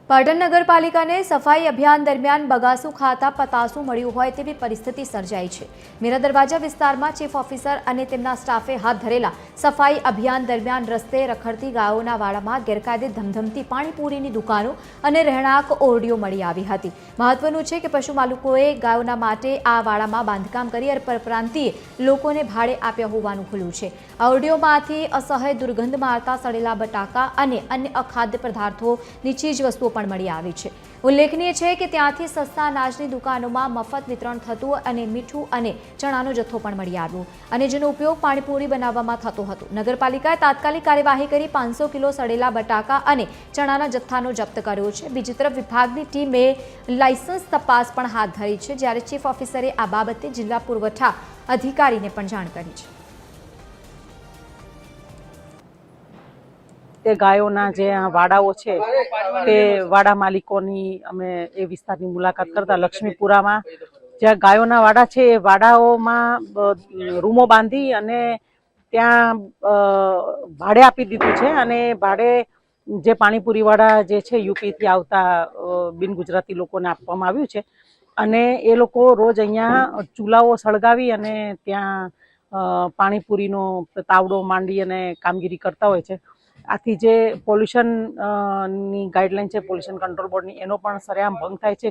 પાટણ નગરપાલિકાને સફાઈ અભિયાન દરમિયાન બગાસું ખાતા પતાસું મળ્યું હોય તેવી પરિસ્થિતિ સર્જાઈ છે। મીરા દરવાજા વિસ્તારમાં ચીફ ઓફિસર અને તેમના સ્ટાફે હાથ ધરેલા સફાઈ અભિયાન દરમિયાન રસ્તે રખડતી ગાયોના વાડામાં ગેરકાયદે ધમધમતી પાણીપુરીની દુકાનો અને રહેણાંક ઓરડીઓ મળી આવી હતી। મહત્વનું છે કે પશુ માલિકોએ ગાયોના માટે આ વાડામાં બાંધકામ કરી પરપ્રાંતીય લોકોને ભાડે આપ્યા હોવાનું ખુલ્યું છે। આ ઓરડીઓમાંથી અસહ્ય દુર્ગંધ મારતા સડેલા બટાકા અને અન્ય અખાદ્ય પદાર્થોની ચીજવસ્તુઓ પણ મળી આવી છે। ઉલ્લેખનીય છે કે ત્યાંથી સસ્તા અનાજની દુકાનોમાં મફત વિતરણ થતું અને મીઠું અને ચણાનો જથ્થો પણ મળી આવ્યો અને જેનો ઉપયોગ પાણીપુરી બનાવવામાં થતો હતો। નગરપાલિકાએ તાત્કાલિક કાર્યવાહી કરી 500 કિલો સડેલા બટાકા અને ચણાના જથ્થાનો જપ્ત કર્યો છે। બીજી તરફ વિભાગની ટીમે લાયસન્સ તપાસ પણ હાથ ધરી છે, જ્યારે ચીફ ઓફિસરે આ બાબતે જિલ્લા પુરવઠા અધિકારીને પણ જાણ કરી છે। તે ગાયોના જે વાડાઓ છે તે વાડા માલિકોની અમે એ વિસ્તારની મુલાકાત કરતા લક્ષ્મીપુરામાં જ્યાં ગાયોના વાડા છે એ વાડાઓમાં રૂમો બાંધી અને ત્યાં ભાડે આપી દીધું છે અને ભાડે જે પાણીપુરીવાળા જે છે યુપીથી આવતા બિન ગુજરાતી લોકોને આપવામાં આવ્યું છે અને એ લોકો રોજ અહીંયા ચૂલાઓ સળગાવી અને ત્યાં પાણીપુરીનો તાવડો માંડી અને કામગીરી કરતા હોય છે। આથી જે પોલ્યુશન ની ગાઈડલાઈન છે પોલ્યુશન કંટ્રોલ બોર્ડની એનો પણ સરેઆમ ભંગ થાય છે।